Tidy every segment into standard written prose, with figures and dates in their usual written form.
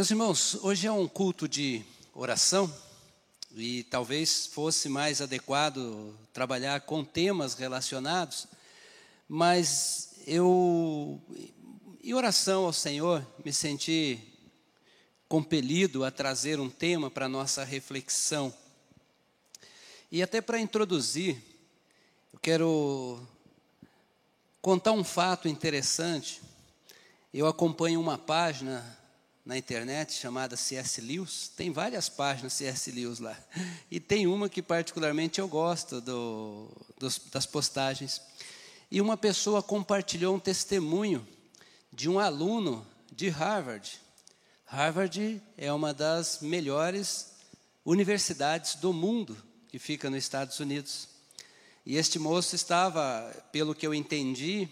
Meus irmãos, hoje é um culto de oração e talvez fosse mais adequado trabalhar com temas relacionados, mas em oração ao Senhor, me senti compelido a trazer um tema para a nossa reflexão. E até para introduzir, eu quero contar um fato interessante. Eu acompanho uma página na internet chamada C.S. Lewis, tem várias páginas C.S. Lewis lá, e tem uma que particularmente eu gosto das postagens, e uma pessoa compartilhou um testemunho de um aluno de Harvard. Harvard é uma das melhores universidades do mundo, que fica nos Estados Unidos, e este moço estava, pelo que eu entendi,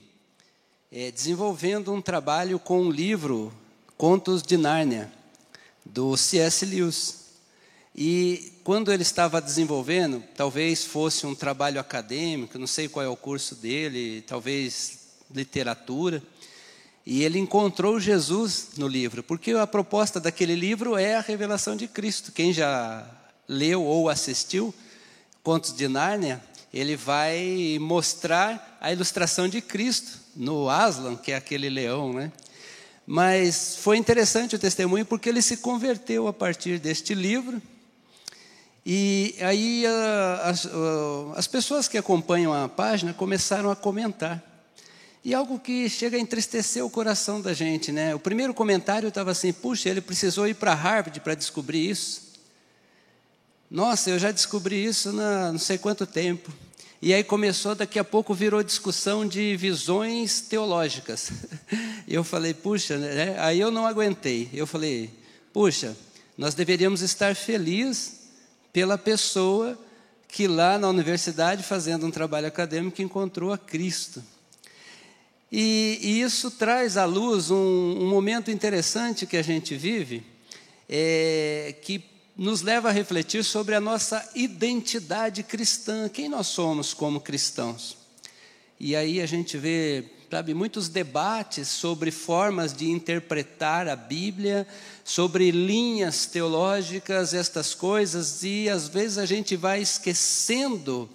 desenvolvendo um trabalho com um livro, Contos de Nárnia, do C.S. Lewis. E quando ele estava desenvolvendo, talvez fosse um trabalho acadêmico, não sei qual é o curso dele, talvez literatura, e ele encontrou Jesus no livro, porque a proposta daquele livro é a revelação de Cristo. Quem já leu ou assistiu Contos de Nárnia, ele vai mostrar a ilustração de Cristo no Aslan, que é aquele leão, né? Mas foi interessante o testemunho porque ele se converteu a partir deste livro. E aí as pessoas que acompanham a página começaram a comentar. E algo que chega a entristecer o coração da gente, né? O primeiro comentário estava assim: puxa, ele precisou ir para Harvard para descobrir isso. Nossa, eu já descobri isso há não sei quanto tempo. E aí começou, daqui a pouco virou discussão de visões teológicas. Eu falei, puxa, né? Aí eu não aguentei. Eu falei, puxa, nós deveríamos estar felizes pela pessoa que lá na universidade, fazendo um trabalho acadêmico, encontrou a Cristo. E isso traz à luz um momento interessante que a gente vive, que nos leva a refletir sobre a nossa identidade cristã, quem nós somos como cristãos. E aí a gente vê, sabe, muitos debates sobre formas de interpretar a Bíblia, sobre linhas teológicas, estas coisas, e às vezes a gente vai esquecendo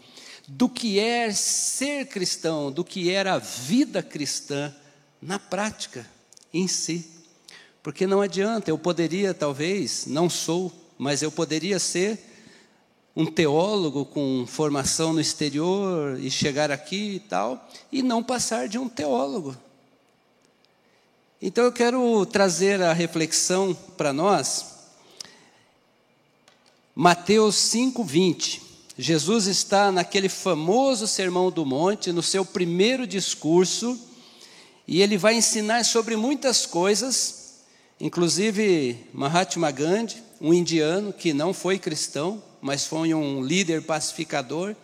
do que é ser cristão, do que era a vida cristã na prática, em si. Porque não adianta, eu poderia talvez, não sou, mas eu poderia ser um teólogo com formação no exterior e chegar aqui e tal, e não passar de um teólogo. Então eu quero trazer a reflexão para nós, Mateus 5:20. Jesus está naquele famoso Sermão do Monte, no seu primeiro discurso, e ele vai ensinar sobre muitas coisas, inclusive Mahatma Gandhi, um indiano que não foi cristão, mas foi um líder pacificador.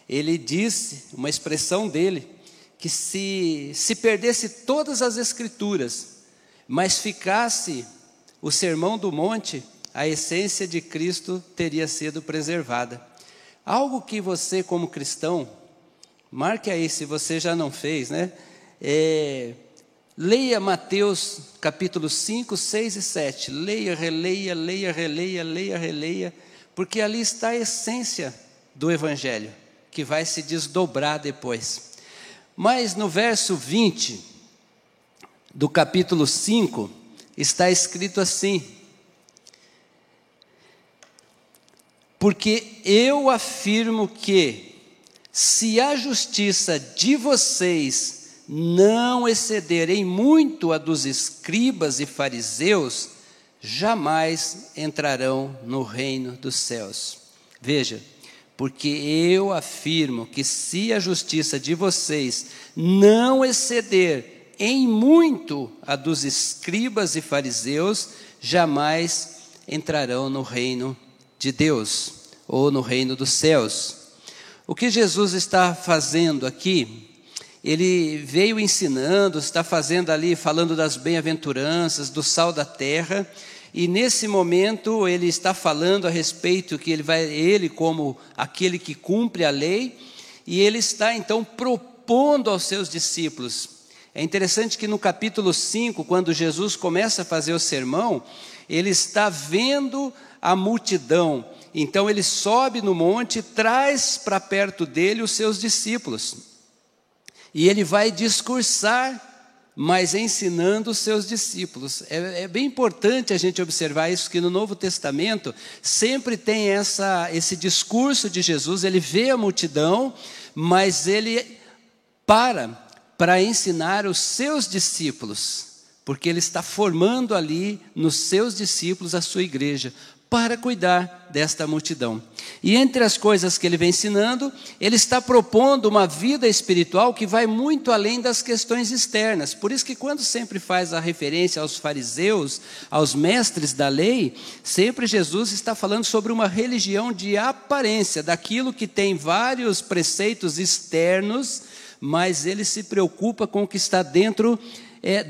Ele disse, uma expressão dele, que se perdesse todas as escrituras, mas ficasse o Sermão do Monte, a essência de Cristo teria sido preservada. Algo que você, como cristão, marque aí se você já não fez, né? Leia Mateus capítulo 5, 6 e 7. Leia, releia, leia, releia, leia, releia, porque ali está a essência do Evangelho, que vai se desdobrar depois. Mas no verso 20 do capítulo 5, está escrito assim: porque eu afirmo que, se a justiça de vocês não excederem muito a dos escribas e fariseus, jamais entrarão no reino dos céus. Veja, porque eu afirmo que, se a justiça de vocês não exceder em muito a dos escribas e fariseus, jamais entrarão no reino de Deus, ou no reino dos céus. O que Jesus está fazendo aqui, ele veio ensinando, está fazendo ali, falando das bem-aventuranças, do sal da terra, e nesse momento ele está falando a respeito que ele como aquele que cumpre a lei, e ele está então propondo aos seus discípulos. É interessante que no capítulo 5, quando Jesus começa a fazer o sermão, ele está vendo a multidão. Então ele sobe no monte, traz para perto dele os seus discípulos. E ele vai discursar, mas ensinando os seus discípulos. É bem importante a gente observar isso, que no Novo Testamento sempre tem esse discurso de Jesus. Ele vê a multidão, mas ele para ensinar os seus discípulos, porque ele está formando ali nos seus discípulos a sua igreja, para cuidar desta multidão. E entre as coisas que ele vem ensinando, ele está propondo uma vida espiritual que vai muito além das questões externas. Por isso que quando sempre faz a referência aos fariseus, aos mestres da lei, sempre Jesus está falando sobre uma religião de aparência, daquilo que tem vários preceitos externos, mas ele se preocupa com o que está dentro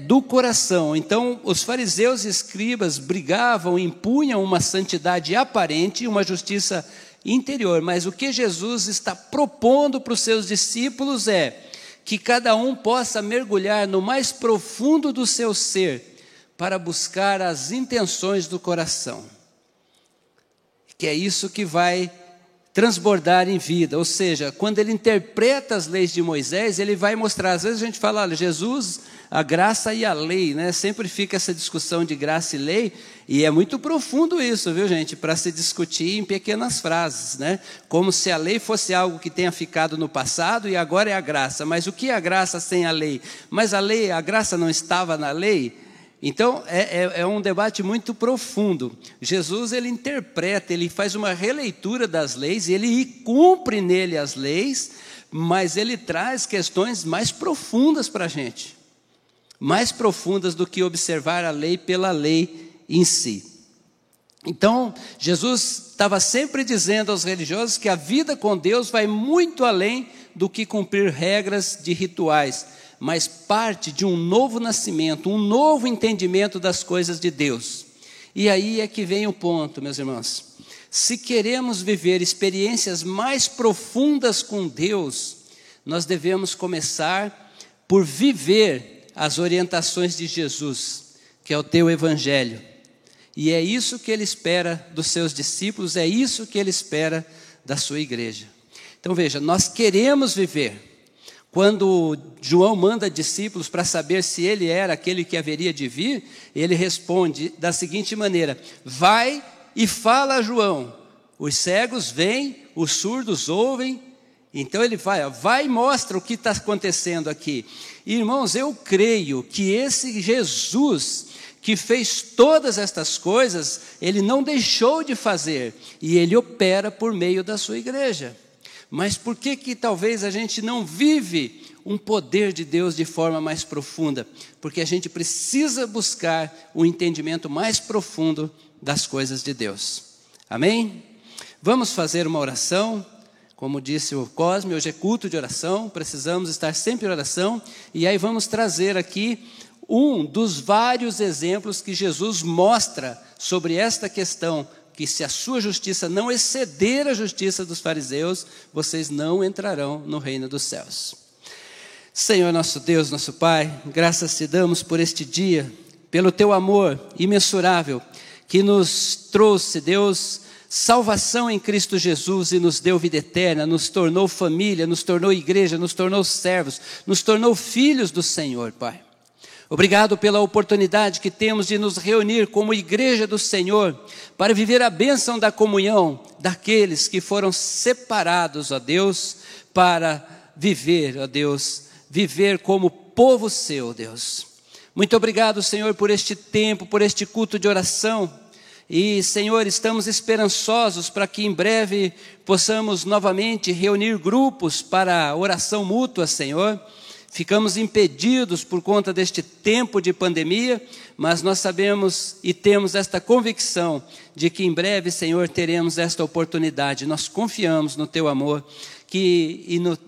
do coração. Então, os fariseus e escribas brigavam, impunham uma santidade aparente e uma justiça interior, mas o que Jesus está propondo para os seus discípulos é que cada um possa mergulhar no mais profundo do seu ser para buscar as intenções do coração, que é isso que vai transbordar em vida. Ou seja, quando ele interpreta as leis de Moisés, ele vai mostrar. Às vezes a gente fala, olha, Jesus, a graça e a lei, né? Sempre fica essa discussão de graça e lei, e é muito profundo isso, viu, gente? Para se discutir em pequenas frases, né? Como se a lei fosse algo que tenha ficado no passado e agora é a graça. Mas o que é a graça sem a lei? Mas a graça não estava na lei? Então, é um debate muito profundo. Jesus, ele interpreta, ele faz uma releitura das leis, e ele cumpre nele as leis, mas ele traz questões mais profundas para a gente. Mais profundas do que observar a lei pela lei em si. Então, Jesus estava sempre dizendo aos religiosos que a vida com Deus vai muito além do que cumprir regras de rituais, mas parte de um novo nascimento, um novo entendimento das coisas de Deus. E aí é que vem o ponto, meus irmãos. Se queremos viver experiências mais profundas com Deus, nós devemos começar por viver as orientações de Jesus, que é o teu evangelho. E é isso que ele espera dos seus discípulos, é isso que ele espera da sua igreja. Então veja, nós queremos viver. Quando João manda discípulos para saber se ele era aquele que haveria de vir, ele responde da seguinte maneira: vai e fala a João, os cegos veem, os surdos ouvem. Então ele vai e mostra o que está acontecendo aqui. Irmãos, eu creio que esse Jesus que fez todas estas coisas, ele não deixou de fazer, e ele opera por meio da sua igreja. Mas por que talvez a gente não vive um poder de Deus de forma mais profunda? Porque a gente precisa buscar o entendimento mais profundo das coisas de Deus. Amém? Vamos fazer uma oração. Como disse o Cosme, hoje é culto de oração, precisamos estar sempre em oração. E aí vamos trazer aqui um dos vários exemplos que Jesus mostra sobre esta questão, que se a sua justiça não exceder a justiça dos fariseus, vocês não entrarão no reino dos céus. Senhor nosso Deus, nosso Pai, graças te damos por este dia, pelo teu amor imensurável, que nos trouxe, Deus, salvação em Cristo Jesus e nos deu vida eterna, nos tornou família, nos tornou igreja, nos tornou servos, nos tornou filhos do Senhor, Pai. Obrigado pela oportunidade que temos de nos reunir como igreja do Senhor para viver a bênção da comunhão daqueles que foram separados, ó Deus, para viver, ó Deus, viver como povo seu, Deus. Muito obrigado, Senhor, por este tempo, por este culto de oração. E, Senhor, estamos esperançosos para que em breve possamos novamente reunir grupos para oração mútua, Senhor. Ficamos impedidos por conta deste tempo de pandemia, mas nós sabemos e temos esta convicção de que em breve, Senhor, teremos esta oportunidade. Nós confiamos no teu amor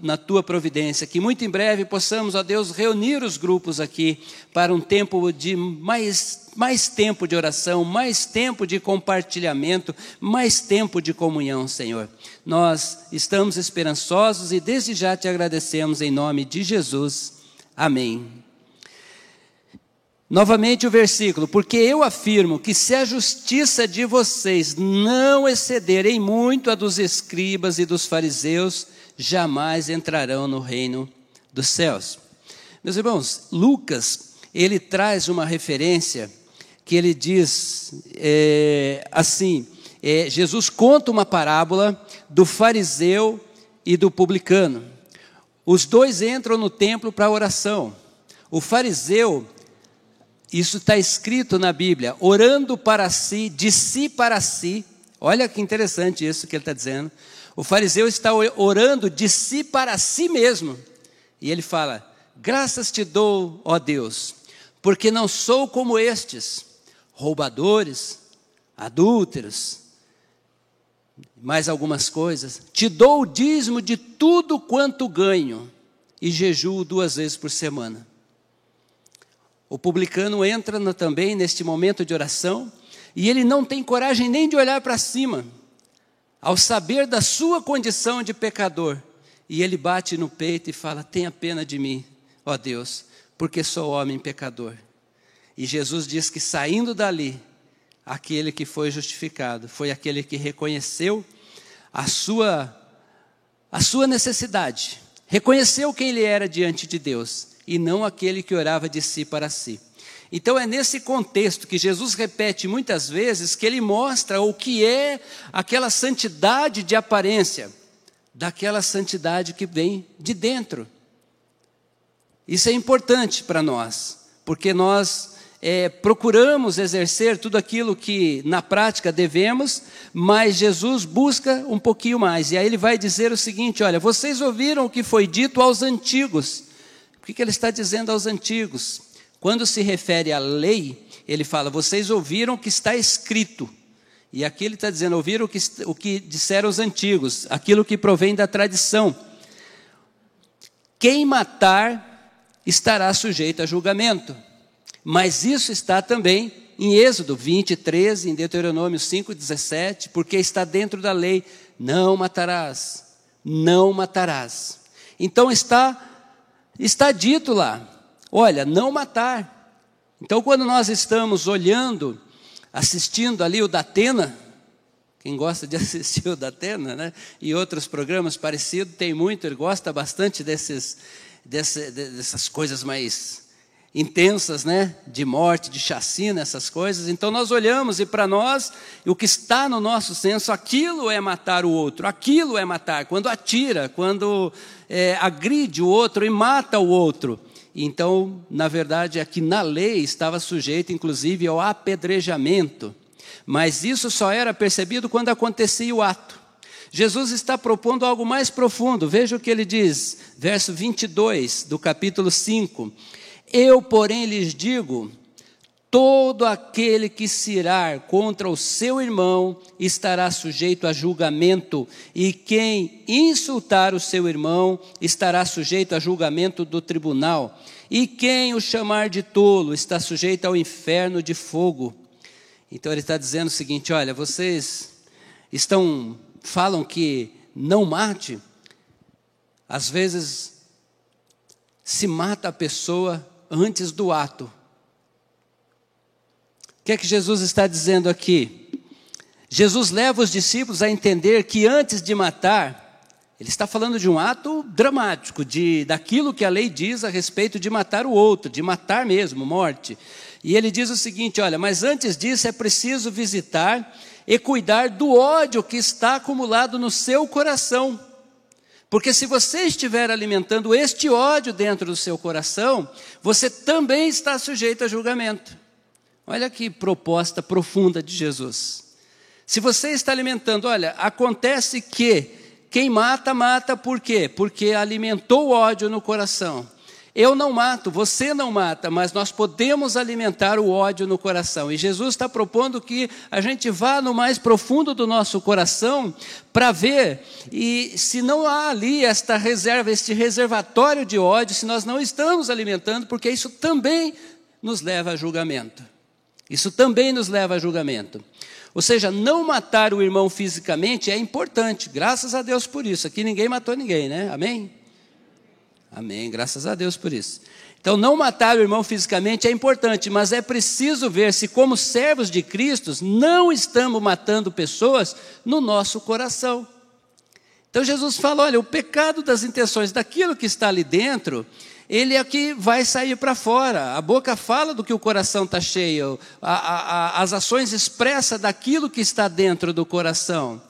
na tua providência, que muito em breve possamos, ó Deus, reunir os grupos aqui para um tempo de mais tempo de oração, mais tempo de compartilhamento, mais tempo de comunhão, Senhor. Nós estamos esperançosos e desde já te agradecemos em nome de Jesus. Amém. Novamente o versículo: porque eu afirmo que se a justiça de vocês não exceder em muito a dos escribas e dos fariseus, jamais entrarão no reino dos céus. Meus irmãos, Lucas, ele traz uma referência que ele diz assim, Jesus conta uma parábola do fariseu e do publicano. Os dois entram no templo para oração. O fariseu, isso está escrito na Bíblia, orando para si, de si para si. Olha que interessante isso que ele está dizendo. O fariseu está orando de si para si mesmo. E ele fala: graças te dou, ó Deus, porque não sou como estes, roubadores, adúlteros, mais algumas coisas. Te dou o dízimo de tudo quanto ganho e jejuo 2 vezes por semana. O publicano entra também neste momento de oração e ele não tem coragem nem de olhar para cima, ao saber da sua condição de pecador. E ele bate no peito e fala: tenha pena de mim, ó Deus, porque sou homem pecador. E Jesus diz que saindo dali, aquele que foi justificado foi aquele que reconheceu a sua necessidade, reconheceu quem ele era diante de Deus, e não aquele que orava de si para si. Então é nesse contexto que Jesus repete muitas vezes que ele mostra o que é aquela santidade de aparência, daquela santidade que vem de dentro. Isso é importante para nós, porque nós procuramos exercer tudo aquilo que na prática devemos, mas Jesus busca um pouquinho mais. E aí ele vai dizer o seguinte: olha, vocês ouviram o que foi dito aos antigos. O que ele está dizendo aos antigos? Quando se refere à lei, ele fala: vocês ouviram o que está escrito. E aqui ele está dizendo: ouviram o que disseram os antigos, aquilo que provém da tradição. Quem matar estará sujeito a julgamento. Mas isso está também em Êxodo 20:13, em Deuteronômio 5:17, porque está dentro da lei: não matarás, não matarás. Então está dito lá, olha, não matar. Então quando nós estamos olhando, assistindo ali o Datena, quem gosta de assistir o Datena, né, e outros programas parecidos, tem muito, ele gosta bastante dessas coisas mais intensas, né, de morte, de chacina, essas coisas. Então nós olhamos e para nós, o que está no nosso senso, aquilo é matar o outro, aquilo é matar, quando atira, quando agride o outro e mata o outro. Então, na verdade, aqui na lei estava sujeito, inclusive, ao apedrejamento, mas isso só era percebido quando acontecia o ato. Jesus está propondo algo mais profundo. Veja o que ele diz, verso 22 do capítulo 5. Eu, porém, lhes digo: todo aquele que se irar contra o seu irmão estará sujeito a julgamento, e quem insultar o seu irmão estará sujeito a julgamento do tribunal, e quem o chamar de tolo está sujeito ao inferno de fogo. Então ele está dizendo o seguinte: olha, vocês falam que não mate, às vezes se mata a pessoa antes do ato. O que é que Jesus está dizendo aqui? Jesus leva os discípulos a entender que antes de matar, ele está falando de um ato dramático, daquilo que a lei diz a respeito de matar o outro, de matar mesmo, morte. E ele diz o seguinte: olha, mas antes disso é preciso visitar e cuidar do ódio que está acumulado no seu coração. Porque se você estiver alimentando este ódio dentro do seu coração, você também está sujeito a julgamento. Olha que proposta profunda de Jesus. Se você está alimentando, olha, acontece que quem mata, mata por quê? Porque alimentou o ódio no coração. Eu não mato, você não mata, mas nós podemos alimentar o ódio no coração. E Jesus está propondo que a gente vá no mais profundo do nosso coração para ver e se não há ali esta reserva, este reservatório de ódio, se nós não estamos alimentando, porque isso também nos leva a julgamento. Isso também nos leva a julgamento. Ou seja, não matar o irmão fisicamente é importante, graças a Deus por isso. Aqui ninguém matou ninguém, né? Amém? Amém, graças a Deus por isso. Então, não matar o irmão fisicamente é importante, mas é preciso ver se, como servos de Cristo, não estamos matando pessoas no nosso coração. Então, Jesus fala, olha, o pecado das intenções, daquilo que está ali dentro, ele é que vai sair para fora. A boca fala do que o coração está cheio, as ações expressam daquilo que está dentro do coração.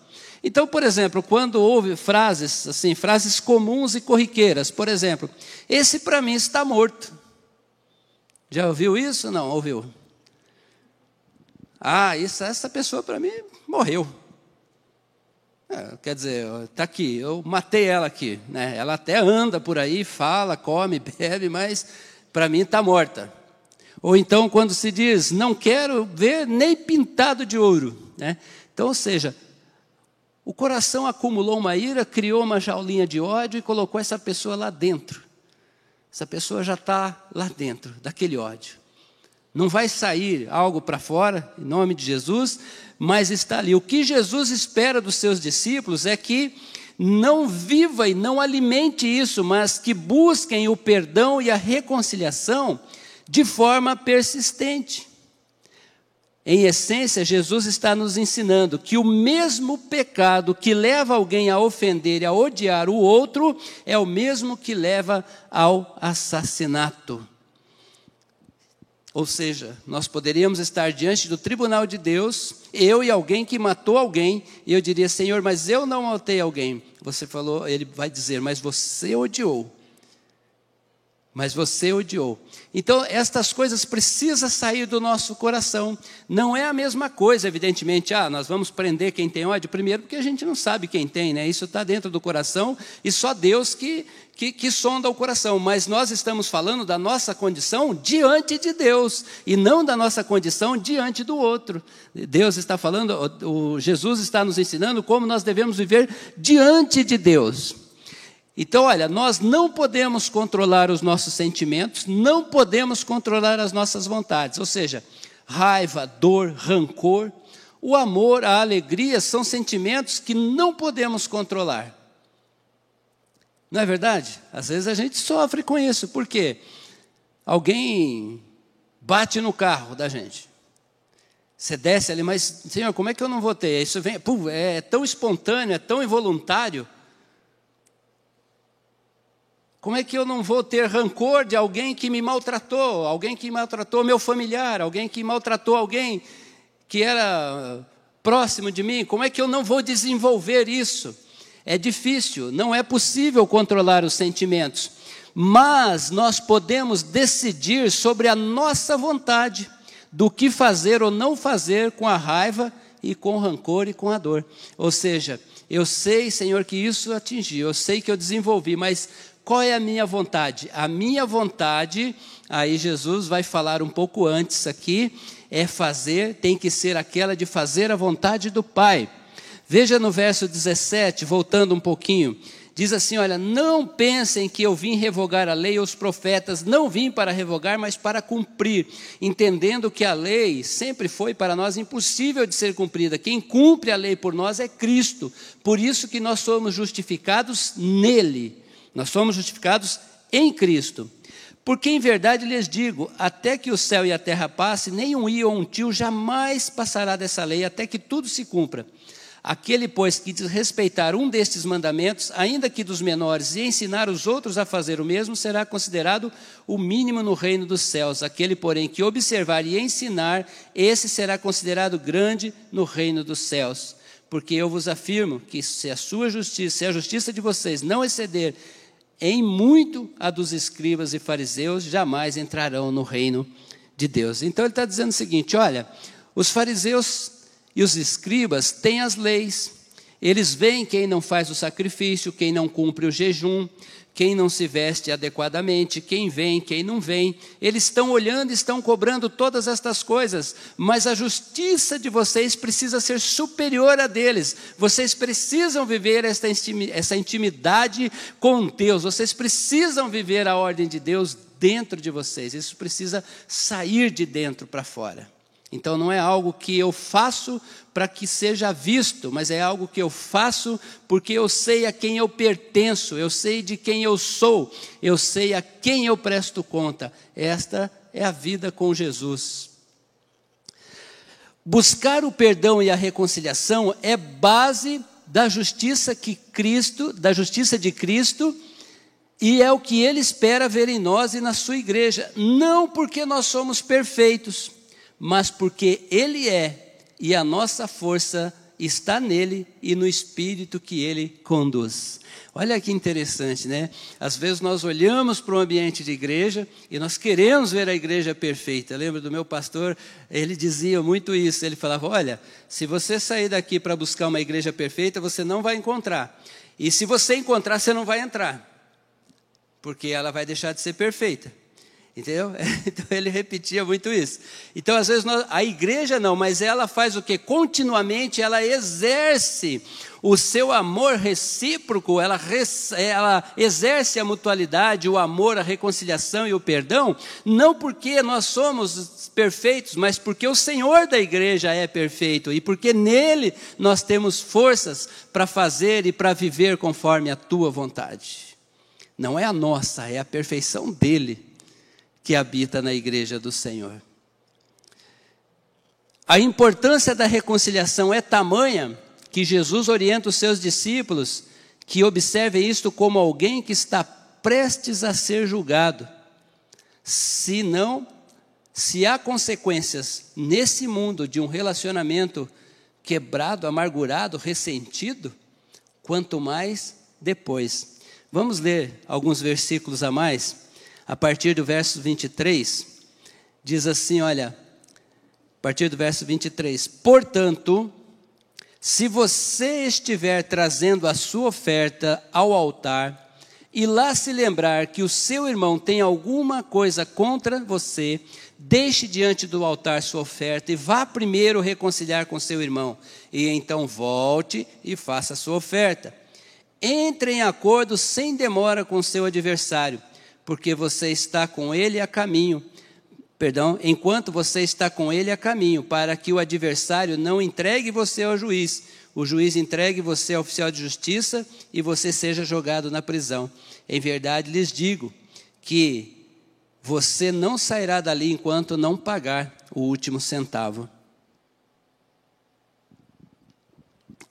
Então, por exemplo, quando houve frases, assim, frases comuns e corriqueiras, por exemplo, esse para mim está morto. Já ouviu isso? Não, ouviu? Essa pessoa para mim morreu. Quer dizer, está aqui, eu matei ela aqui, né? Ela até anda por aí, fala, come, bebe, mas para mim está morta. Ou então quando se diz, não quero ver nem pintado de ouro, né? Então, ou seja, o coração acumulou uma ira, criou uma jaulinha de ódio e colocou essa pessoa lá dentro. Essa pessoa já está lá dentro daquele ódio. Não vai sair algo para fora, em nome de Jesus, mas está ali. O que Jesus espera dos seus discípulos é que não viva e não alimente isso, mas que busquem o perdão e a reconciliação de forma persistente. Em essência, Jesus está nos ensinando que o mesmo pecado que leva alguém a ofender e a odiar o outro é o mesmo que leva ao assassinato. Ou seja, nós poderíamos estar diante do tribunal de Deus, eu e alguém que matou alguém, e eu diria, Senhor, mas eu não matei alguém. Você falou, ele vai dizer, mas você odiou. Mas você odiou. Então, estas coisas precisam sair do nosso coração. Não é a mesma coisa, evidentemente. Nós vamos prender quem tem ódio. Primeiro, porque a gente não sabe quem tem, né? Isso está dentro do coração e só Deus que sonda o coração. Mas nós estamos falando da nossa condição diante de Deus e não da nossa condição diante do outro. Deus está falando, Jesus está nos ensinando como nós devemos viver diante de Deus. Então, olha, nós não podemos controlar os nossos sentimentos, não podemos controlar as nossas vontades, ou seja, raiva, dor, rancor, o amor, a alegria são sentimentos que não podemos controlar. Não é verdade? Às vezes a gente sofre com isso, por quê? Alguém bate no carro da gente, você desce ali, mas, Senhor, como é que eu não vou ter? Isso vem, é tão espontâneo, é tão involuntário. Como é que eu não vou ter rancor de alguém que me maltratou, alguém que maltratou meu familiar, alguém que maltratou alguém que era próximo de mim? Como é que eu não vou desenvolver isso? É difícil, não é possível controlar os sentimentos, mas nós podemos decidir sobre a nossa vontade do que fazer ou não fazer com a raiva e com o rancor e com a dor. Ou seja, eu sei, Senhor, que isso atingiu, eu sei que eu desenvolvi, mas qual é a minha vontade? A minha vontade, aí Jesus vai falar um pouco antes aqui, tem que ser aquela de fazer a vontade do Pai. Veja no verso 17, voltando um pouquinho, diz assim, olha, não pensem que eu vim revogar a lei ou os profetas, não vim para revogar, mas para cumprir, entendendo que a lei sempre foi para nós impossível de ser cumprida. Quem cumpre a lei por nós é Cristo, por isso que nós somos justificados nele. Nós somos justificados em Cristo. Porque em verdade lhes digo, até que o céu e a terra passem, nem um i ou um tio jamais passará dessa lei, até que tudo se cumpra. Aquele, pois, que desrespeitar um destes mandamentos, ainda que dos menores, e ensinar os outros a fazer o mesmo, será considerado o mínimo no reino dos céus. Aquele, porém, que observar e ensinar, esse será considerado grande no reino dos céus. Porque eu vos afirmo que se a justiça de vocês não exceder em muito a dos escribas e fariseus, jamais entrarão no reino de Deus. Então ele está dizendo o seguinte, olha, os fariseus e os escribas têm as leis, eles veem quem não faz o sacrifício, quem não cumpre o jejum, quem não se veste adequadamente, quem vem, quem não vem, eles estão olhando, estão cobrando todas estas coisas, mas a justiça de vocês precisa ser superior a deles, vocês precisam viver essa intimidade com Deus, vocês precisam viver a ordem de Deus dentro de vocês, isso precisa sair de dentro para fora. Então não é algo que eu faço para que seja visto, mas é algo que eu faço porque eu sei a quem eu pertenço, eu sei de quem eu sou, eu sei a quem eu presto conta. Esta é a vida com Jesus. Buscar o perdão e a reconciliação é base da justiça de Cristo, e é o que Ele espera ver em nós e na sua igreja, não porque nós somos perfeitos, mas porque Ele é, e a nossa força está nele e no Espírito que Ele conduz. Olha que interessante, né? Às vezes nós olhamos para o ambiente de igreja e nós queremos ver a igreja perfeita. Lembra do meu pastor? Ele dizia muito isso. Ele falava, olha, se você sair daqui para buscar uma igreja perfeita, você não vai encontrar. E se você encontrar, você não vai entrar. Porque ela vai deixar de ser perfeita. Entendeu? Então ele repetia muito isso. Então às vezes a igreja não, mas ela faz o quê? Continuamente ela exerce o seu amor recíproco, ela exerce a mutualidade, o amor, a reconciliação e o perdão, não porque nós somos perfeitos, mas porque o Senhor da igreja é perfeito, e porque nele nós temos forças para fazer e para viver conforme a tua vontade. Não é a nossa, é a perfeição dele que habita na igreja do Senhor. A importância da reconciliação é tamanha que Jesus orienta os seus discípulos que observem isto como alguém que está prestes a ser julgado. Se há consequências nesse mundo de um relacionamento quebrado, amargurado, ressentido, quanto mais depois. Vamos ler alguns versículos a mais. A partir do verso 23, diz assim, olha, a partir do verso 23, portanto, se você estiver trazendo a sua oferta ao altar, e lá se lembrar que o seu irmão tem alguma coisa contra você, deixe diante do altar sua oferta e vá primeiro reconciliar com seu irmão, e então volte e faça a sua oferta. Entre em acordo sem demora com seu adversário, porque você está com ele a caminho, enquanto você está com ele a caminho, para que o adversário não entregue você ao juiz, o juiz entregue você ao oficial de justiça e você seja jogado na prisão. Em verdade lhes digo que você não sairá dali enquanto não pagar o último centavo.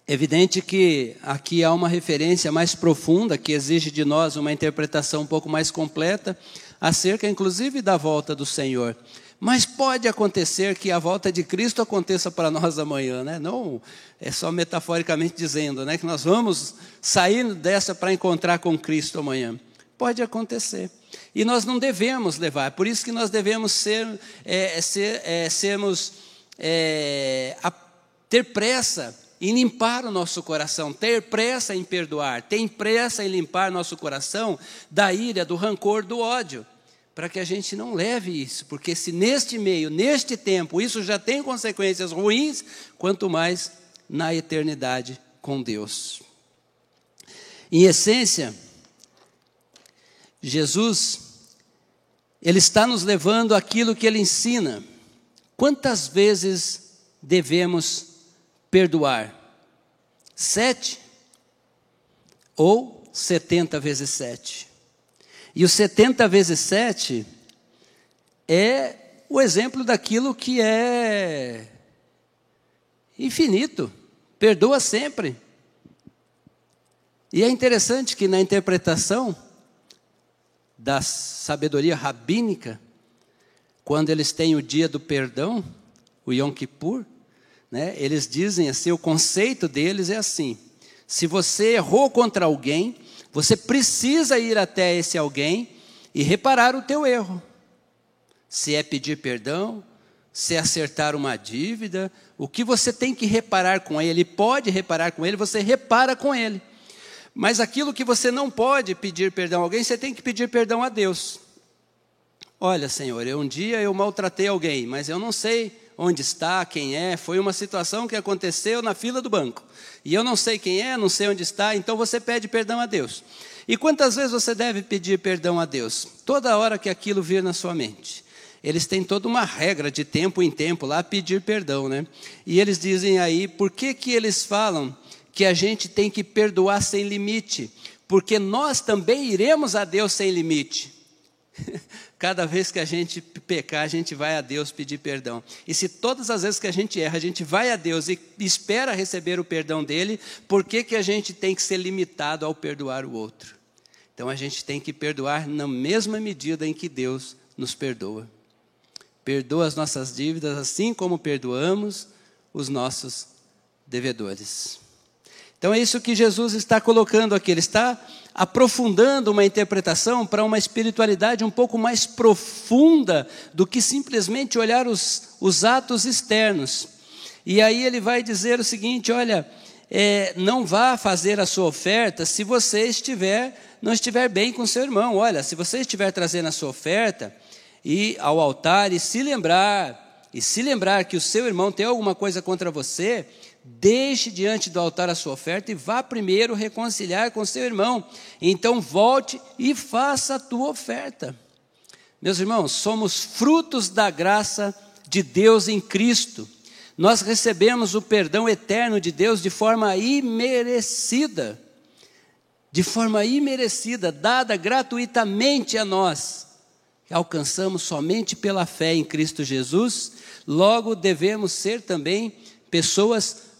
Evidente que aqui há uma referência mais profunda, que exige de nós uma interpretação um pouco mais completa, acerca inclusive da volta do Senhor. Mas pode acontecer que a volta de Cristo aconteça para nós amanhã, né? Não é só metaforicamente dizendo, né, que nós vamos sair dessa para encontrar com Cristo amanhã. Pode acontecer. E nós não devemos levar, por isso que nós devemos ter pressa em limpar o nosso coração, ter pressa em perdoar, ter pressa em limpar nosso coração da ira, do rancor, do ódio, para que a gente não leve isso, porque se neste meio, neste tempo, isso já tem consequências ruins, quanto mais na eternidade com Deus. Em essência, Jesus, Ele está nos levando àquilo que Ele ensina. Quantas vezes devemos perdoar? 7 ou 70 vezes 7? E o 70 vezes 7 é o exemplo daquilo que é infinito, perdoa sempre. E é interessante que na interpretação da sabedoria rabínica, quando eles têm o dia do perdão, o Yom Kippur, né, eles dizem assim, o conceito deles é assim: se você errou contra alguém, você precisa ir até esse alguém e reparar o teu erro. Se é pedir perdão, se é acertar uma dívida, o que você tem que reparar com ele, pode reparar com ele, você repara com ele. Mas aquilo que você não pode pedir perdão a alguém, você tem que pedir perdão a Deus. Olha, Senhor, um dia eu maltratei alguém, mas eu não sei onde está, quem é, foi uma situação que aconteceu na fila do banco, e eu não sei quem é, não sei onde está, então você pede perdão a Deus. E quantas vezes você deve pedir perdão a Deus? Toda hora que aquilo vir na sua mente. eles têm toda uma regra de tempo em tempo lá pedir perdão, né? E eles dizem aí, por que eles falam que a gente tem que perdoar sem limite? Porque nós também iremos a Deus sem limite. Cada vez que a gente pecar, a gente vai a Deus pedir perdão. E se todas as vezes que a gente erra, a gente vai a Deus e espera receber o perdão dele, por que a gente tem que ser limitado ao perdoar o outro? Então a gente tem que perdoar na mesma medida em que Deus nos perdoa. Perdoa as nossas dívidas assim como perdoamos os nossos devedores. Então é isso que Jesus está colocando aqui. Ele está aprofundando uma interpretação para uma espiritualidade um pouco mais profunda do que simplesmente olhar os atos externos. E aí ele vai dizer o seguinte, olha, não vá fazer a sua oferta se você não estiver bem com seu irmão. Olha, se você estiver trazendo a sua oferta e ao altar e se lembrar que o seu irmão tem alguma coisa contra você, deixe diante do altar a sua oferta e vá primeiro reconciliar com seu irmão. Então volte e faça a tua oferta. Meus irmãos, somos frutos da graça de Deus em Cristo. Nós recebemos o perdão eterno de Deus de forma imerecida. De forma imerecida, dada gratuitamente a nós. Alcançamos somente pela fé em Cristo Jesus. Logo devemos ser também pessoas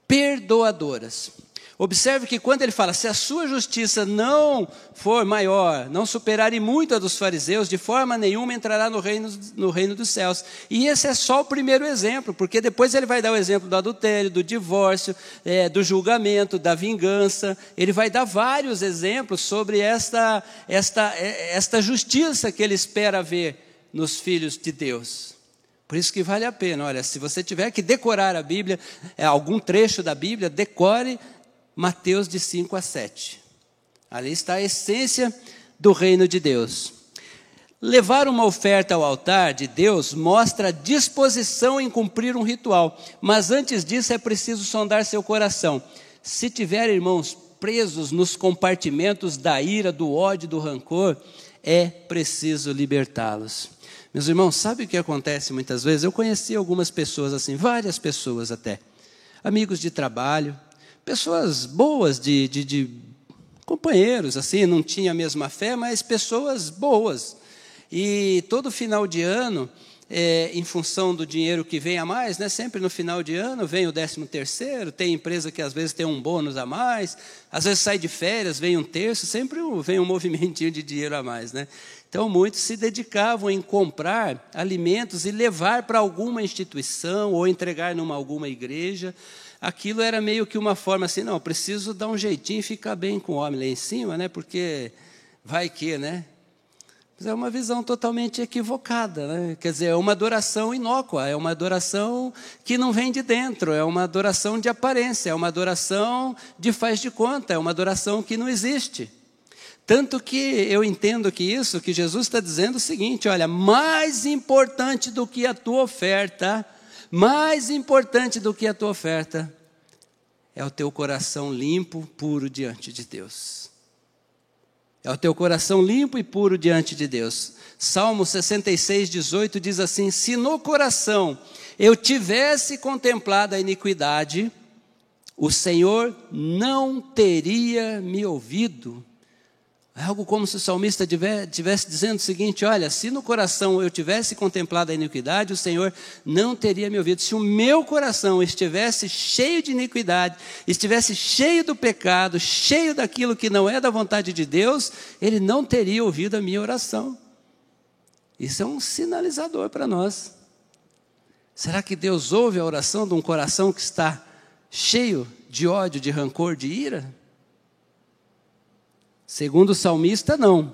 perdoadoras. Observe que quando ele fala, se a sua justiça não for maior, não superar em muito a dos fariseus, de forma nenhuma entrará no reino dos céus. E esse é só o primeiro exemplo, porque depois ele vai dar o exemplo do adultério, do divórcio, do julgamento, da vingança. Ele vai dar vários exemplos sobre esta justiça que ele espera ver nos filhos de Deus. Por isso que vale a pena, olha, se você tiver que decorar a Bíblia, algum trecho da Bíblia, decore Mateus de 5 a 7. Ali está a essência do reino de Deus. Levar uma oferta ao altar de Deus mostra disposição em cumprir um ritual, mas antes disso é preciso sondar seu coração. Se tiver irmãos presos nos compartimentos da ira, do ódio, do rancor, é preciso libertá-los. Meus irmãos, sabe o que acontece muitas vezes? Eu conheci algumas pessoas assim, várias pessoas até, amigos de trabalho, pessoas boas, de companheiros, assim, não tinha a mesma fé, mas pessoas boas. E todo final de ano, em função do dinheiro que vem a mais, né, sempre no final de ano vem o 13º, tem empresa que às vezes tem um bônus a mais, às vezes sai de férias, vem um terço, sempre vem um movimentinho de dinheiro a mais, né? Então, muitos se dedicavam em comprar alimentos e levar para alguma instituição ou entregar numa alguma igreja. Aquilo era meio que uma forma assim, não, preciso dar um jeitinho e ficar bem com o homem lá em cima, né? Porque vai que, né? Mas é uma visão totalmente equivocada, né? Quer dizer, é uma adoração inócua, é uma adoração que não vem de dentro, é uma adoração de aparência, é uma adoração de faz de conta, é uma adoração que não existe. Tanto que eu entendo que Jesus está dizendo o seguinte, olha, mais importante do que a tua oferta, é o teu coração limpo, puro diante de Deus. É o teu coração limpo e puro diante de Deus. Salmo 66, 18 diz assim, se no coração eu tivesse contemplado a iniquidade, o Senhor não teria me ouvido. É algo como se o salmista estivesse dizendo o seguinte, olha, se no coração eu tivesse contemplado a iniquidade, o Senhor não teria me ouvido. Se o meu coração estivesse cheio de iniquidade, estivesse cheio do pecado, cheio daquilo que não é da vontade de Deus, Ele não teria ouvido a minha oração. Isso é um sinalizador para nós. Será que Deus ouve a oração de um coração que está cheio de ódio, de rancor, de ira? Segundo o salmista, não.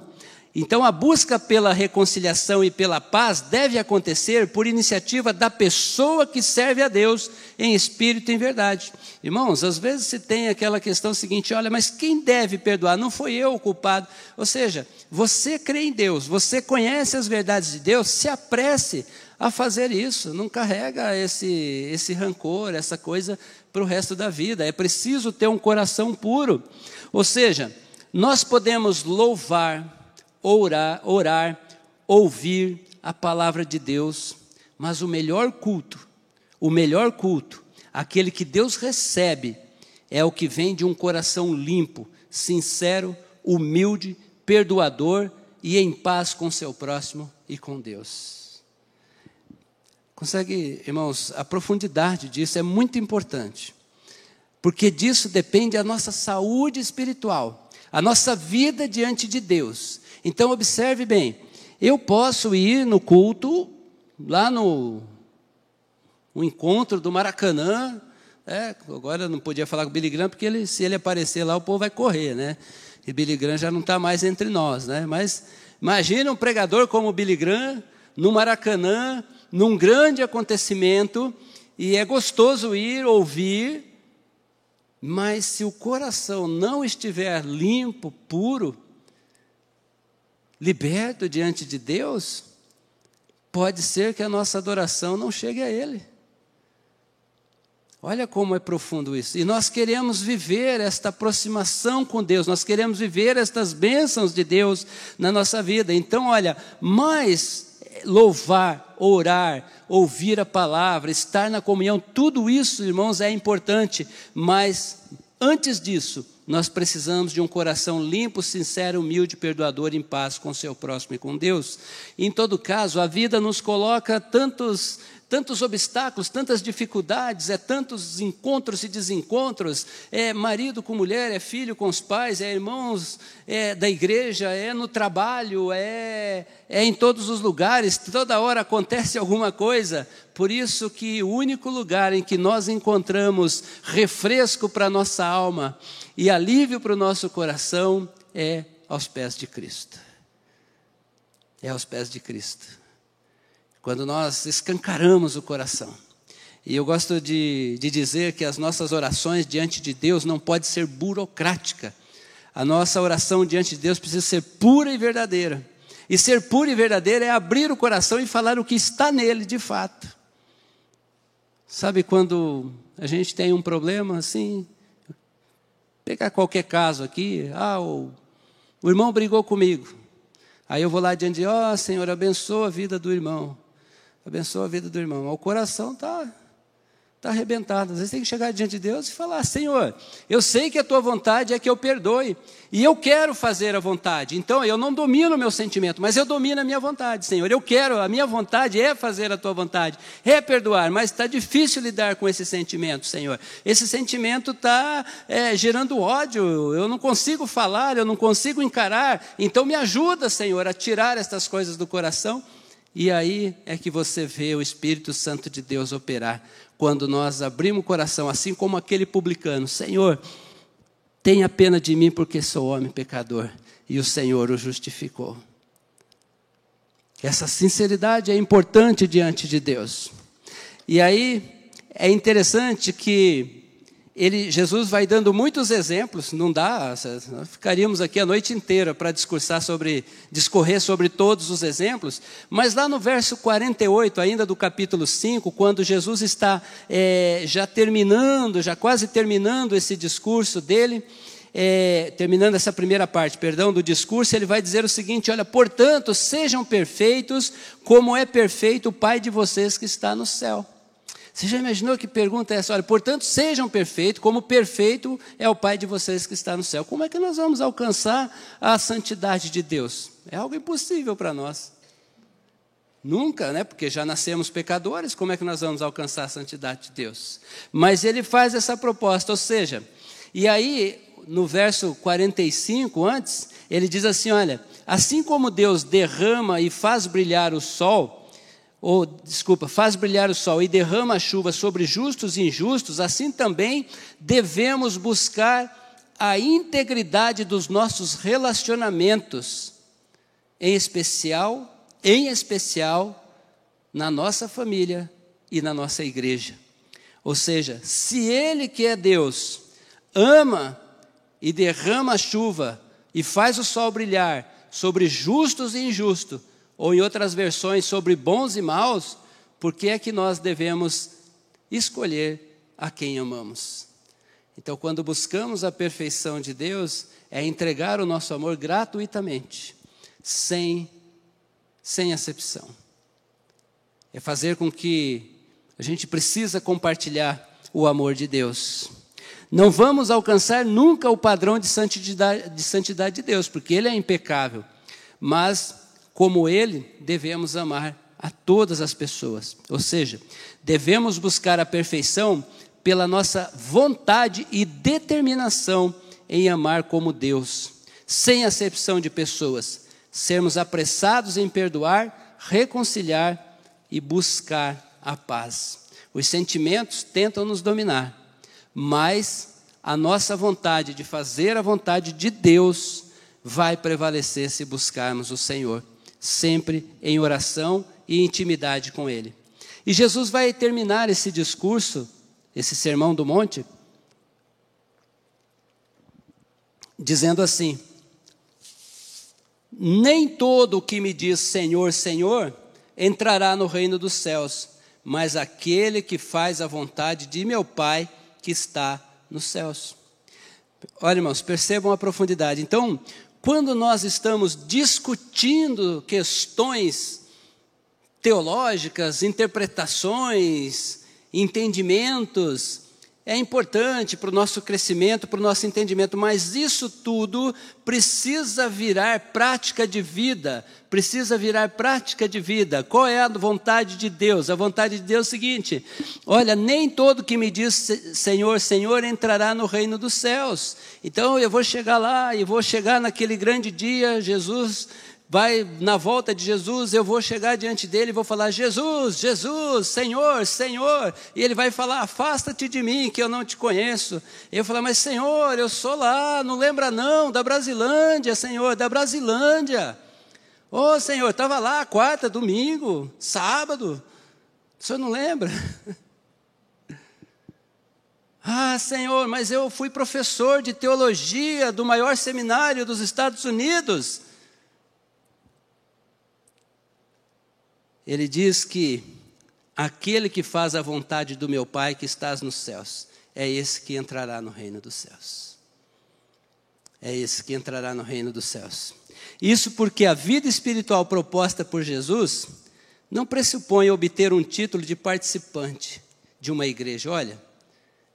Então, a busca pela reconciliação e pela paz deve acontecer por iniciativa da pessoa que serve a Deus em espírito e em verdade. Irmãos, às vezes se tem aquela questão seguinte, olha, mas quem deve perdoar? Não foi eu o culpado. Ou seja, você crê em Deus, você conhece as verdades de Deus, se apresse a fazer isso. Não carrega esse rancor, essa coisa para o resto da vida. É preciso ter um coração puro. Ou seja, nós podemos louvar, orar, ouvir, a palavra de Deus, mas o melhor culto, aquele que Deus recebe, é o que vem de um coração limpo, sincero, humilde, perdoador e em paz com seu próximo e com Deus. Consegue, irmãos, a profundidade disso é muito importante, porque disso depende a nossa saúde espiritual, a nossa vida diante de Deus. Então observe bem, eu posso ir no culto, lá no encontro do Maracanã, agora eu não podia falar com o Billy Graham, porque se ele aparecer lá, o povo vai correr, né? E Billy Graham já não está mais entre nós, né? Mas imagina um pregador como o Billy Graham, no Maracanã, num grande acontecimento, e é gostoso ir, ouvir, mas se o coração não estiver limpo, puro, liberto diante de Deus, pode ser que a nossa adoração não chegue a Ele. Olha como é profundo isso. E nós queremos viver esta aproximação com Deus, nós queremos viver estas bênçãos de Deus na nossa vida. Então, olha, mais louvar, orar, ouvir a palavra, estar na comunhão, tudo isso, irmãos, é importante, mas antes disso, nós precisamos de um coração limpo, sincero, humilde, perdoador, em paz com o seu próximo e com Deus. Em todo caso, a vida nos coloca tantos obstáculos, tantas dificuldades, tantos encontros e desencontros, é marido com mulher, é filho com os pais, é irmãos da igreja, é no trabalho, é em todos os lugares, toda hora acontece alguma coisa. Por isso que o único lugar em que nós encontramos refresco para a nossa alma e alívio para o nosso coração é aos pés de Cristo. É aos pés de Cristo. Quando nós escancaramos o coração. E eu gosto de dizer que as nossas orações diante de Deus não pode ser burocrática. A nossa oração diante de Deus precisa ser pura e verdadeira. E ser pura e verdadeira é abrir o coração e falar o que está nele de fato. Sabe quando a gente tem um problema assim, pegar qualquer caso aqui, o irmão brigou comigo. Aí eu vou lá diante de Deus, Senhor, abençoa a vida do irmão. Abençoa a vida do irmão. O coração está arrebentado. Às vezes tem que chegar diante de Deus e falar, Senhor, eu sei que a tua vontade é que eu perdoe, e eu quero fazer a vontade. Então, eu não domino o meu sentimento, mas eu domino a minha vontade, Senhor. A minha vontade é fazer a tua vontade, é perdoar, mas está difícil lidar com esse sentimento, Senhor. Esse sentimento está gerando ódio, eu não consigo falar, eu não consigo encarar. Então, me ajuda, Senhor, a tirar estas coisas do coração. E aí é que você vê o Espírito Santo de Deus operar. Quando nós abrimos o coração, assim como aquele publicano, Senhor, tenha pena de mim porque sou homem pecador. E o Senhor o justificou. Essa sinceridade é importante diante de Deus. E aí é interessante que Jesus vai dando muitos exemplos, não dá, nós ficaríamos aqui a noite inteira para discorrer sobre todos os exemplos, mas lá no verso 48, ainda do capítulo 5, quando Jesus está já quase terminando esse discurso dele, terminando essa primeira parte, do discurso, ele vai dizer o seguinte, olha, portanto, sejam perfeitos, como é perfeito o Pai de vocês que está no céu. Você já imaginou que pergunta é essa? Olha, portanto, sejam perfeitos, como perfeito é o Pai de vocês que está no céu. Como é que nós vamos alcançar a santidade de Deus? É algo impossível para nós. Nunca, né? Porque já nascemos pecadores, como é que nós vamos alcançar a santidade de Deus? Mas ele faz essa proposta, ou seja, e aí, no verso 45, antes, ele diz assim, olha, assim como Deus derrama e faz brilhar o sol, faz brilhar o sol e derrama a chuva sobre justos e injustos, assim também devemos buscar a integridade dos nossos relacionamentos, em especial na nossa família e na nossa igreja. Ou seja, se Ele que é Deus, ama e derrama a chuva e faz o sol brilhar sobre justos e injustos, ou em outras versões, sobre bons e maus, por que é que nós devemos escolher a quem amamos? Então, quando buscamos a perfeição de Deus, é entregar o nosso amor gratuitamente, sem acepção. é fazer com que a gente precisa compartilhar o amor de Deus. Não vamos alcançar nunca o padrão de santidade de Deus, porque Ele é impecável. Mas, como Ele, devemos amar a todas as pessoas. Ou seja, devemos buscar a perfeição pela nossa vontade e determinação em amar como Deus, sem acepção de pessoas. Sermos apressados em perdoar, reconciliar e buscar a paz. Os sentimentos tentam nos dominar, mas a nossa vontade de fazer a vontade de Deus vai prevalecer se buscarmos o Senhor, sempre em oração e intimidade com Ele. E Jesus vai terminar esse discurso, esse sermão do monte, dizendo assim: nem todo o que me diz Senhor, Senhor, entrará no reino dos céus, mas aquele que faz a vontade de meu Pai que está nos céus. Olha, irmãos, percebam a profundidade. Então, quando nós estamos discutindo questões teológicas, interpretações, entendimentos, é importante para o nosso crescimento, para o nosso entendimento, mas isso tudo precisa virar prática de vida, precisa virar prática de vida. Qual é a vontade de Deus? A vontade de Deus é o seguinte: olha, nem todo que me diz Senhor, Senhor entrará no reino dos céus. Então eu vou chegar lá, e vou chegar naquele grande dia, Jesus vai, na volta de Jesus, eu vou chegar diante dele e vou falar: Jesus, Jesus, Senhor, Senhor. E ele vai falar: afasta-te de mim, que eu não te conheço. E eu falar: mas Senhor, eu sou lá, não lembra não, da Brasilândia, Senhor, da Brasilândia. Ô Senhor, estava lá quarta, domingo, sábado, o Senhor não lembra? Ah, Senhor, mas eu fui professor de teologia do maior seminário dos Estados Unidos. Ele diz que aquele que faz a vontade do meu Pai que estás nos céus, é esse que entrará no reino dos céus. É esse que entrará no reino dos céus. Isso porque a vida espiritual proposta por Jesus não pressupõe obter um título de participante de uma igreja. Olha,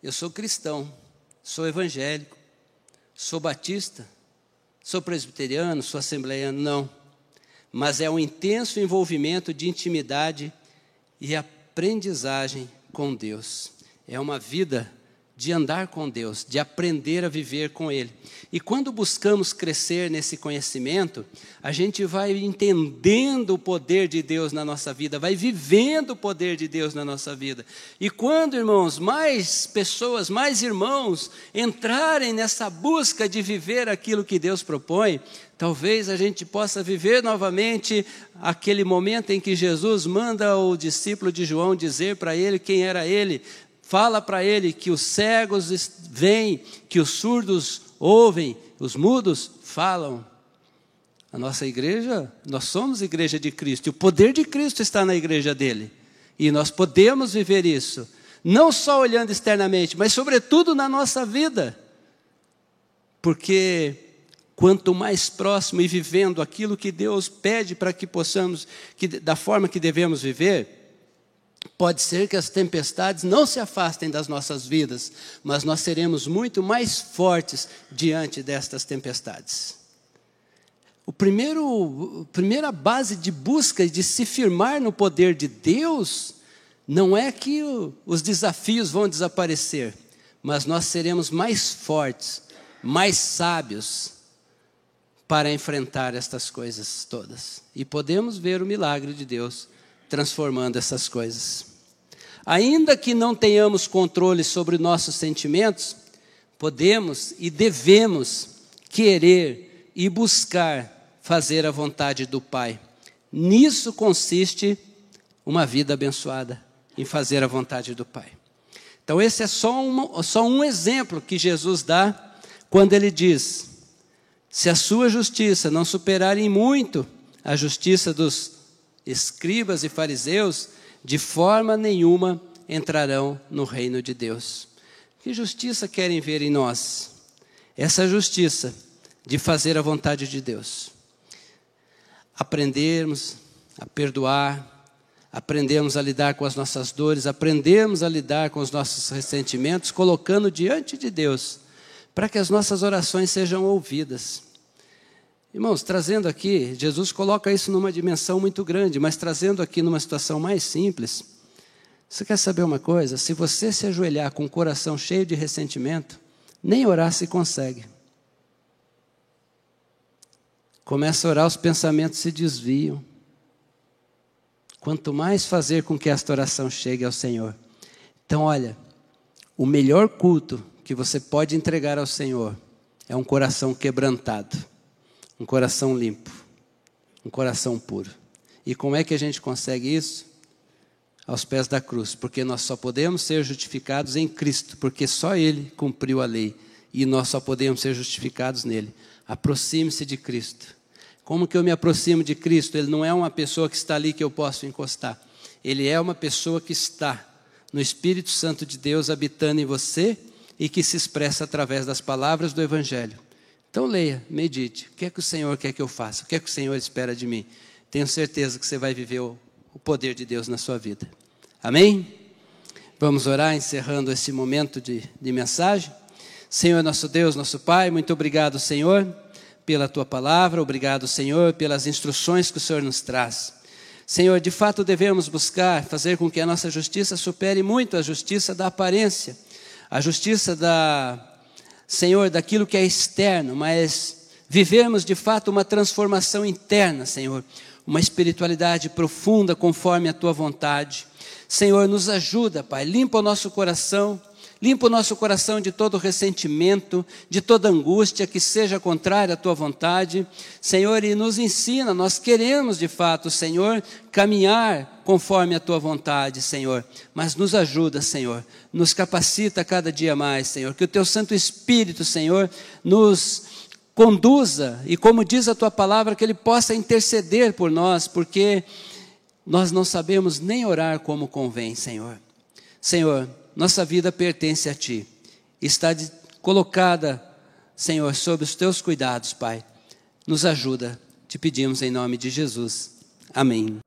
eu sou cristão, sou evangélico, sou batista, sou presbiteriano, sou assembleiano, não. Mas é um intenso envolvimento de intimidade e aprendizagem com Deus. É uma vida de andar com Deus, de aprender a viver com Ele. E quando buscamos crescer nesse conhecimento, a gente vai entendendo o poder de Deus na nossa vida, vai vivendo o poder de Deus na nossa vida. E quando, irmãos, mais pessoas, mais irmãos entrarem nessa busca de viver aquilo que Deus propõe, talvez a gente possa viver novamente aquele momento em que Jesus manda o discípulo de João dizer para ele quem era ele. Fala para ele que os cegos veem, que os surdos ouvem, os mudos falam. A nossa igreja, nós somos igreja de Cristo, e o poder de Cristo está na igreja dele. E nós podemos viver isso, não só olhando externamente, mas sobretudo na nossa vida. Porque quanto mais próximo e vivendo aquilo que Deus pede para que possamos, da forma que devemos viver, pode ser que as tempestades não se afastem das nossas vidas, mas nós seremos muito mais fortes diante destas tempestades. A primeira base de busca e de se firmar no poder de Deus, não é que os desafios vão desaparecer, mas nós seremos mais fortes, mais sábios para enfrentar estas coisas todas. E podemos ver o milagre de Deus transformando essas coisas. Ainda que não tenhamos controle sobre nossos sentimentos, podemos e devemos querer e buscar fazer a vontade do Pai. Nisso consiste uma vida abençoada, em fazer a vontade do Pai. Então esse é só um exemplo que Jesus dá quando ele diz: se a sua justiça não superar em muito a justiça dos escribas e fariseus, de forma nenhuma entrarão no reino de Deus. Que justiça querem ver em nós? Essa justiça de fazer a vontade de Deus. Aprendermos a perdoar, aprendemos a lidar com as nossas dores, aprendemos a lidar com os nossos ressentimentos, colocando diante de Deus, para que as nossas orações sejam ouvidas. Irmãos, trazendo aqui, Jesus coloca isso numa dimensão muito grande, mas trazendo aqui numa situação mais simples, você quer saber uma coisa? Se você se ajoelhar com o coração cheio de ressentimento, nem orar se consegue. Começa a orar, os pensamentos se desviam. Quanto mais fazer com que esta oração chegue ao Senhor. Então, olha, o melhor culto que você pode entregar ao Senhor é um coração quebrantado, um coração limpo, um coração puro. E como é que a gente consegue isso? Aos pés da cruz, porque nós só podemos ser justificados em Cristo, porque só Ele cumpriu a lei, e nós só podemos ser justificados nele. Aproxime-se de Cristo. Como que eu me aproximo de Cristo? Ele não é uma pessoa que está ali que eu posso encostar. Ele é uma pessoa que está no Espírito Santo de Deus habitando em você e que se expressa através das palavras do Evangelho. Então leia, medite. O que é que o Senhor quer que eu faça? O que é que o Senhor espera de mim? Tenho certeza que você vai viver o poder de Deus na sua vida. Amém? Vamos orar, encerrando esse momento de mensagem. Senhor, nosso Deus, nosso Pai, muito obrigado, Senhor, pela Tua palavra. Obrigado, Senhor, pelas instruções que o Senhor nos traz. Senhor, de fato devemos buscar fazer com que a nossa justiça supere muito a justiça da aparência, a justiça Senhor, daquilo que é externo, mas vivermos de fato uma transformação interna, Senhor, uma espiritualidade profunda conforme a Tua vontade. Senhor, nos ajuda, Pai, limpa o nosso coração de todo ressentimento, de toda angústia que seja contrária à Tua vontade, Senhor, e nos ensina, nós queremos de fato, Senhor, caminhar conforme a Tua vontade, Senhor, mas nos ajuda, Senhor, nos capacita cada dia mais, Senhor, que o Teu Santo Espírito, Senhor, nos conduza, e como diz a Tua palavra, que Ele possa interceder por nós, porque nós não sabemos nem orar como convém, Senhor. Senhor, nossa vida pertence a Ti, está colocada, Senhor, sob os Teus cuidados, Pai. Nos ajuda, te pedimos em nome de Jesus. Amém.